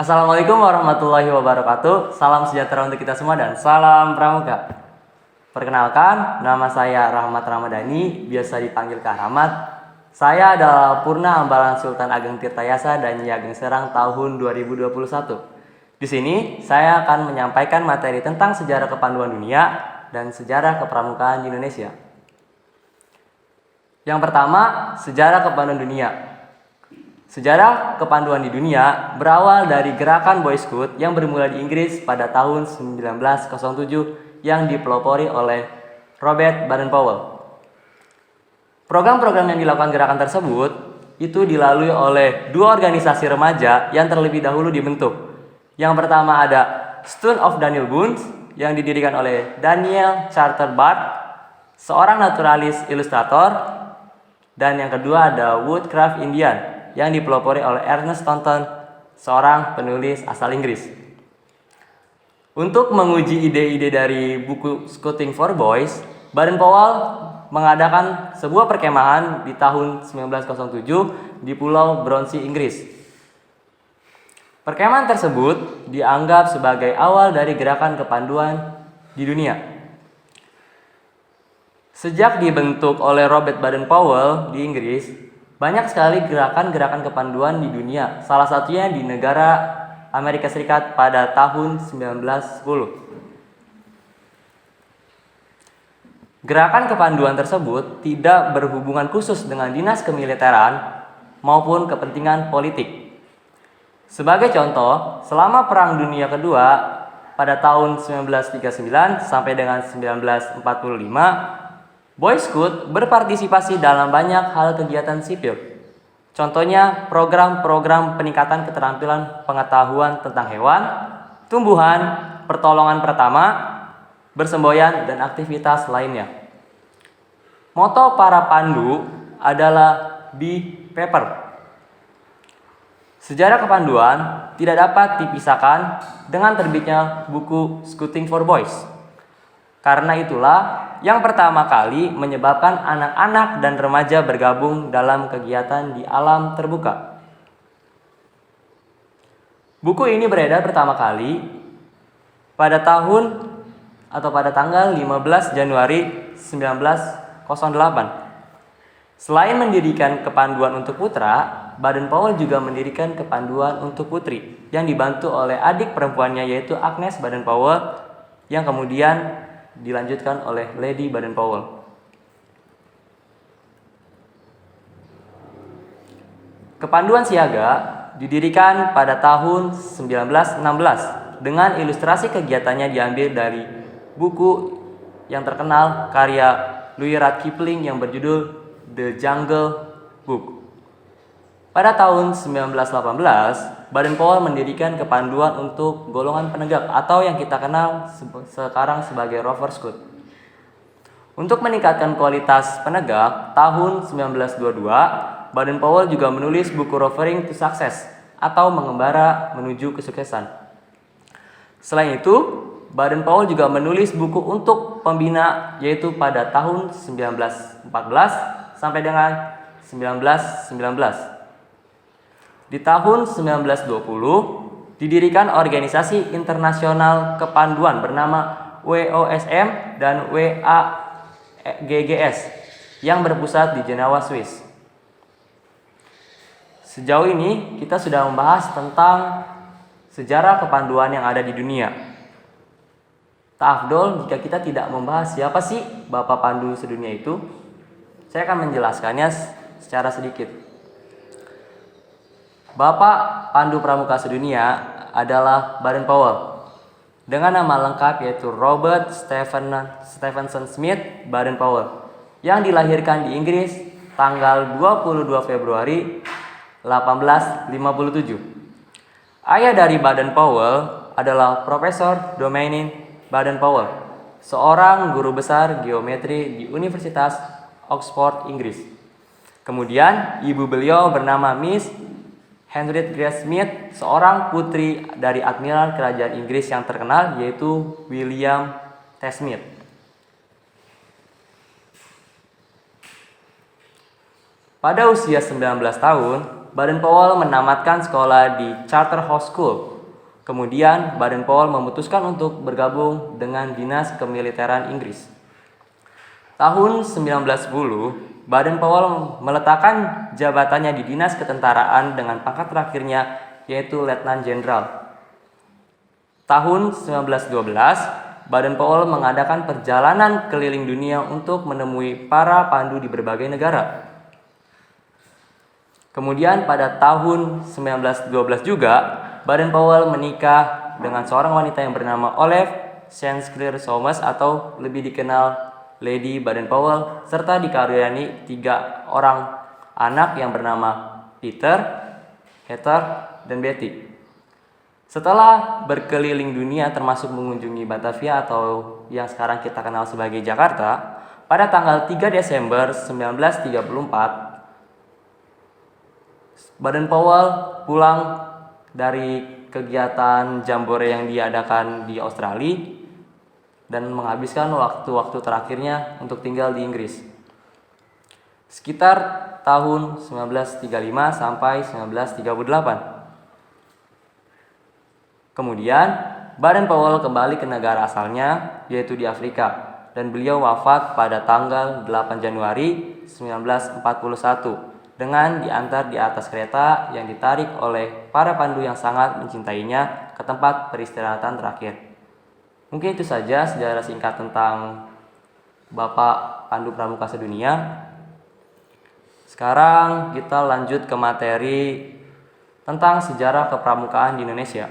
Assalamualaikum warahmatullahi wabarakatuh. Salam sejahtera untuk kita semua dan salam pramuka. Perkenalkan, nama saya Rahmat Ramadhani, biasa dipanggil Kak Rahmat. Saya adalah Purna Ambalan Sultan Ageng Tirtayasa dan Nyi Ageng Serang tahun 2021. Di sini saya akan menyampaikan materi tentang sejarah kepanduan dunia dan sejarah kepramukaan di Indonesia. Yang pertama, sejarah kepanduan dunia. Sejarah kepanduan di dunia berawal dari gerakan Boy Scout yang bermula di Inggris pada tahun 1907 yang dipelopori oleh Robert Baden-Powell. Program-program yang dilakukan gerakan tersebut itu dilalui oleh dua organisasi remaja yang terlebih dahulu dibentuk. Yang pertama ada Student of Daniel Boone yang didirikan oleh Daniel Charter Bart, seorang naturalis ilustrator, dan yang kedua ada Woodcraft Indian yang dipelopori oleh Ernest Thornton, seorang penulis asal Inggris. Untuk menguji ide-ide dari buku Scouting for Boys, Baden-Powell mengadakan sebuah perkemahan di tahun 1907 di Pulau Bronsey, Inggris. Perkemahan tersebut dianggap sebagai awal dari gerakan kepanduan di dunia. Sejak dibentuk oleh Robert Baden-Powell di Inggris, banyak sekali gerakan-gerakan kepanduan di dunia, salah satunya di negara Amerika Serikat pada tahun 1910. Gerakan kepanduan tersebut tidak berhubungan khusus dengan dinas kemiliteran maupun kepentingan politik. Sebagai contoh, selama Perang Dunia Kedua pada tahun 1939 sampai dengan 1945, Boy Scout berpartisipasi dalam banyak hal kegiatan sipil. Contohnya program-program peningkatan keterampilan pengetahuan tentang hewan, tumbuhan, pertolongan pertama, bersemboyan, dan aktivitas lainnya. Moto para pandu adalah Be Paper. Sejarah kepanduan tidak dapat dipisahkan dengan terbitnya buku Scouting for Boys. Karena itulah yang pertama kali menyebabkan anak-anak dan remaja bergabung dalam kegiatan di alam terbuka. Buku ini beredar pertama kali pada tanggal 15 Januari 1908. Selain mendirikan kepanduan untuk putra, Baden-Powell juga mendirikan kepanduan untuk putri yang dibantu oleh adik perempuannya yaitu Agnes Baden-Powell yang kemudian dilanjutkan oleh Lady Baden-Powell. Kepanduan siaga didirikan pada tahun 1916 dengan ilustrasi kegiatannya diambil dari buku yang terkenal karya Rudyard Kipling yang berjudul The Jungle Book. Pada tahun 1918, Baden-Powell mendirikan kepanduan untuk golongan penegak atau yang kita kenal sekarang sebagai Rover Scout. Untuk meningkatkan kualitas penegak, tahun 1922, Baden-Powell juga menulis buku Rovering to Success atau mengembara menuju kesuksesan. Selain itu, Baden-Powell juga menulis buku untuk pembina yaitu pada tahun 1914 sampai dengan 1919. Di tahun 1920 didirikan organisasi internasional kepanduan bernama WOSM dan WAGGS yang berpusat di Jenewa, Swiss. Sejauh ini kita sudah membahas tentang sejarah kepanduan yang ada di dunia. Tak afdol jika kita tidak membahas siapa sih Bapak Pandu sedunia itu. Saya akan menjelaskannya secara sedikit. Bapak Pandu Pramuka Sedunia adalah Baden-Powell dengan nama lengkap yaitu Robert Stephenson Smith Baden-Powell yang dilahirkan di Inggris tanggal 22 Februari 1857. Ayah dari Baden-Powell adalah Profesor Dominic Baden-Powell, seorang guru besar geometri di Universitas Oxford, Inggris. Kemudian ibu beliau bernama Miss Henriette Grace Smith, seorang putri dari Admiral Kerajaan Inggris yang terkenal yaitu William T. Smith. Pada usia 19 tahun, Baden-Powell menamatkan sekolah di Charterhouse School. Kemudian Baden-Powell memutuskan untuk bergabung dengan Dinas Kemiliteran Inggris. Tahun 1910, Baden-Powell meletakkan jabatannya di Dinas Ketentaraan dengan pangkat terakhirnya yaitu Letnan Jenderal. Tahun 1912, Baden-Powell mengadakan perjalanan keliling dunia untuk menemui para pandu di berbagai negara. Kemudian pada tahun 1912 juga, Baden-Powell menikah dengan seorang wanita yang bernama Olive Sinclair Soames atau lebih dikenal Lady Baden-Powell, serta dikaruniai 3 orang anak yang bernama Peter, Heather, dan Betty. Setelah berkeliling dunia termasuk mengunjungi Batavia atau yang sekarang kita kenal sebagai Jakarta, pada tanggal 3 Desember 1934, Baden-Powell pulang dari kegiatan jambore yang diadakan di Australia dan menghabiskan waktu-waktu terakhirnya untuk tinggal di Inggris. Sekitar tahun 1935 sampai 1938. Kemudian, Baden-Powell kembali ke negara asalnya, yaitu di Afrika, dan beliau wafat pada tanggal 8 Januari 1941 dengan diantar di atas kereta yang ditarik oleh para pandu yang sangat mencintainya ke tempat peristirahatan terakhir. Mungkin itu saja sejarah singkat tentang Bapak Pandu Pramuka Sedunia. Sekarang kita lanjut ke materi tentang sejarah kepramukaan di Indonesia.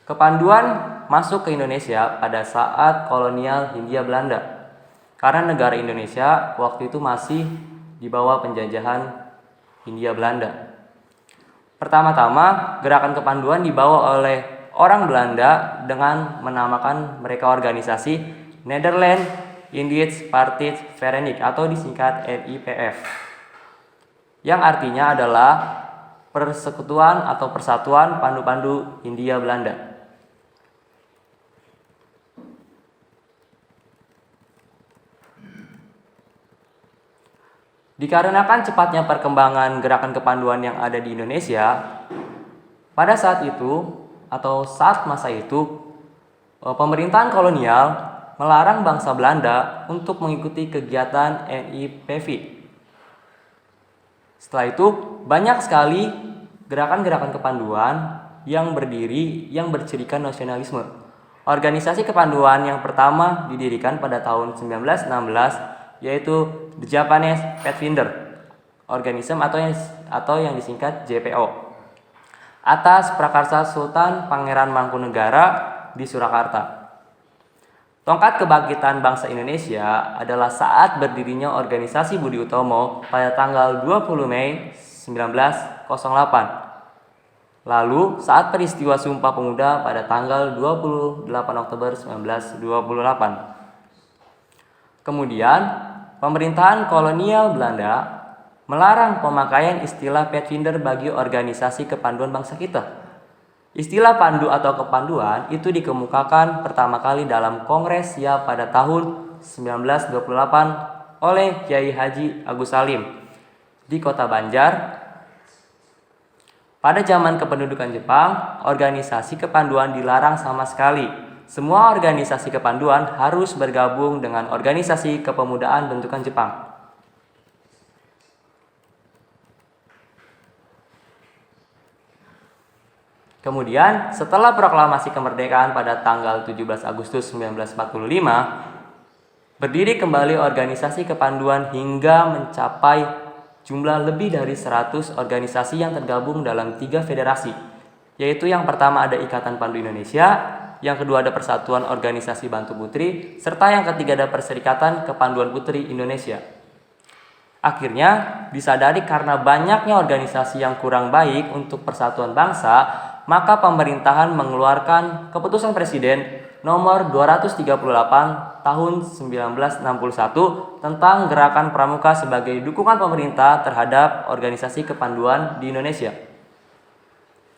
Kepanduan masuk ke Indonesia pada saat kolonial Hindia Belanda, karena negara Indonesia waktu itu masih di bawah penjajahan Hindia Belanda. Pertama-tama, gerakan kepanduan dibawa oleh orang Belanda dengan menamakan mereka organisasi Nederland Indisch Partij Verenigd atau disingkat NIPF, yang artinya adalah persekutuan atau persatuan pandu-pandu Hindia Belanda. Dikarenakan cepatnya perkembangan gerakan kepanduan yang ada di Indonesia, pada saat itu atau saat masa itu, pemerintahan kolonial melarang bangsa Belanda untuk mengikuti kegiatan NIPV. Setelah itu, banyak sekali gerakan-gerakan kepanduan yang bercirikan nasionalisme. Organisasi kepanduan yang pertama didirikan pada tahun 1916 yaitu The Japanese Pathfinder Organism atau yang disingkat JPO, atas prakarsa Sultan Pangeran Mangkunegaran di Surakarta. Tongkat kebangkitan bangsa Indonesia adalah saat berdirinya organisasi Budi Utomo pada tanggal 20 Mei 1908. Lalu saat peristiwa Sumpah Pemuda pada tanggal 28 Oktober 1928. Kemudian, pemerintahan kolonial Belanda melarang pemakaian istilah Pathfinder bagi organisasi kepanduan bangsa kita. Istilah pandu atau kepanduan itu dikemukakan pertama kali dalam Kongres Siap pada tahun 1928 oleh Kiai Haji Agus Salim di Kota Banjar. Pada zaman kependudukan Jepang, organisasi kepanduan dilarang sama sekali. Semua organisasi kepanduan harus bergabung dengan organisasi kepemudaan bentukan Jepang. Kemudian, setelah proklamasi kemerdekaan pada tanggal 17 Agustus 1945, berdiri kembali organisasi kepanduan hingga mencapai jumlah lebih dari 100 organisasi yang tergabung dalam 3 federasi, yaitu yang pertama ada Ikatan Pandu Indonesia, yang kedua ada Persatuan Organisasi Bantu Putri, serta yang ketiga ada Perserikatan Kepanduan Putri Indonesia. Akhirnya, disadari karena banyaknya organisasi yang kurang baik untuk persatuan bangsa, maka pemerintahan mengeluarkan keputusan Presiden nomor 238 tahun 1961 tentang gerakan pramuka sebagai dukungan pemerintah terhadap organisasi kepanduan di Indonesia.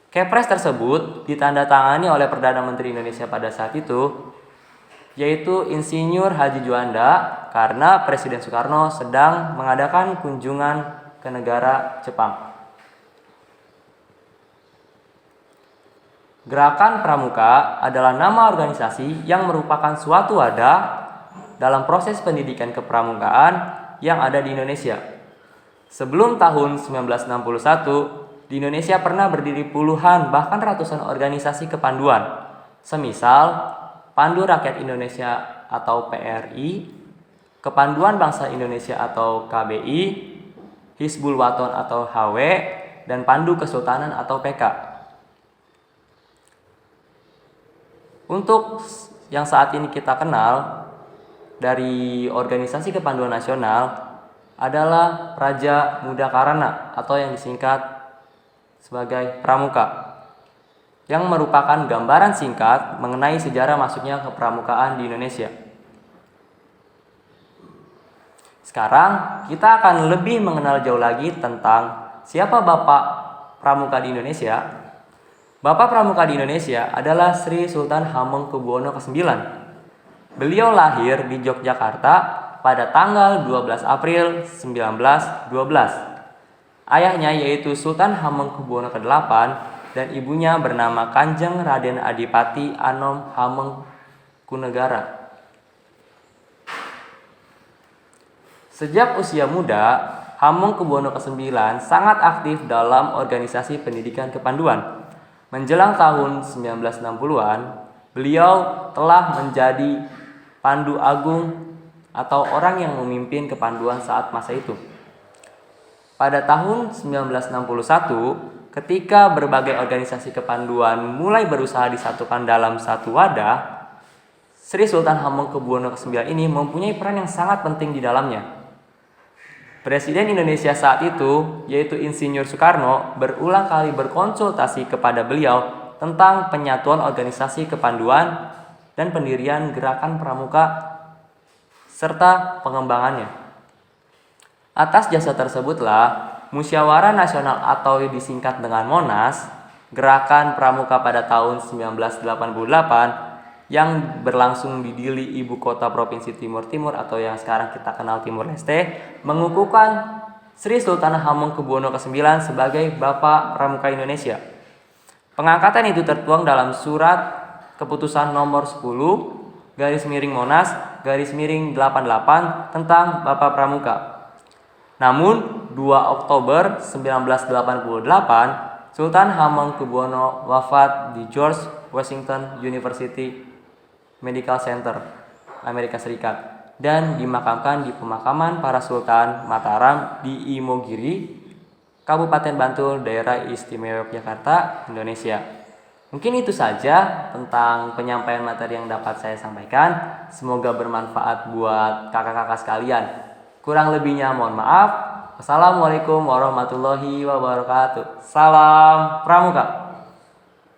Kepres tersebut ditandatangani oleh Perdana Menteri Indonesia pada saat itu, yaitu Insinyur Haji Juanda, karena Presiden Soekarno sedang mengadakan kunjungan ke negara Jepang. Gerakan Pramuka adalah nama organisasi yang merupakan suatu wadah dalam proses pendidikan kepramukaan yang ada di Indonesia. Sebelum tahun 1961, di Indonesia pernah berdiri puluhan bahkan ratusan organisasi kepanduan, semisal Pandu Rakyat Indonesia atau PRI, Kepanduan Bangsa Indonesia atau KBI, Hizbul Waton atau HW, dan Pandu Kesultanan atau PK. Untuk yang saat ini kita kenal dari organisasi kepanduan nasional adalah Praja Muda Karana atau yang disingkat sebagai Pramuka, yang merupakan gambaran singkat mengenai sejarah masuknya kepramukaan di Indonesia. Sekarang kita akan lebih mengenal jauh lagi tentang siapa Bapak Pramuka di Indonesia. Bapak Pramuka di Indonesia adalah Sri Sultan Hamengkubuwono ke-9. Beliau lahir di Yogyakarta pada tanggal 12 April 1912. Ayahnya yaitu Sultan Hamengkubuwono ke-8 dan ibunya bernama Kanjeng Raden Adipati Anom Hamengkunegara. Sejak usia muda, Hamengkubuwono ke-9 sangat aktif dalam organisasi pendidikan kepanduan. Menjelang tahun 1960-an, beliau telah menjadi Pandu Agung atau orang yang memimpin kepanduan saat masa itu. Pada tahun 1961, ketika berbagai organisasi kepanduan mulai berusaha disatukan dalam satu wadah, Sri Sultan Hamengkubuwono ke-9 ini mempunyai peran yang sangat penting di dalamnya. Presiden Indonesia saat itu, yaitu Insinyur Soekarno, berulang kali berkonsultasi kepada beliau tentang penyatuan organisasi kepanduan dan pendirian gerakan pramuka serta pengembangannya. Atas jasa tersebutlah Musyawarah Nasional atau disingkat dengan Monas, gerakan pramuka pada tahun 1988 yang berlangsung di Dili, ibu kota Provinsi Timur Timur atau yang sekarang kita kenal Timur Leste, mengukuhkan Sri Sultan Hamengkubuwono ke-9 sebagai Bapak Pramuka Indonesia. Pengangkatan itu tertuang dalam surat keputusan nomor 10/Monas/88 tentang Bapak Pramuka. Namun 2 Oktober 1988 Sultan Hamengkubuwono wafat di George Washington University Medical Center, Amerika Serikat, dan dimakamkan di pemakaman para Sultan Mataram di Imogiri, Kabupaten Bantul, Daerah Istimewa Yogyakarta, Indonesia. Mungkin itu saja tentang penyampaian materi yang dapat saya sampaikan. Semoga bermanfaat buat kakak-kakak sekalian. Kurang lebihnya mohon maaf. Wassalamualaikum warahmatullahi wabarakatuh. Salam Pramuka.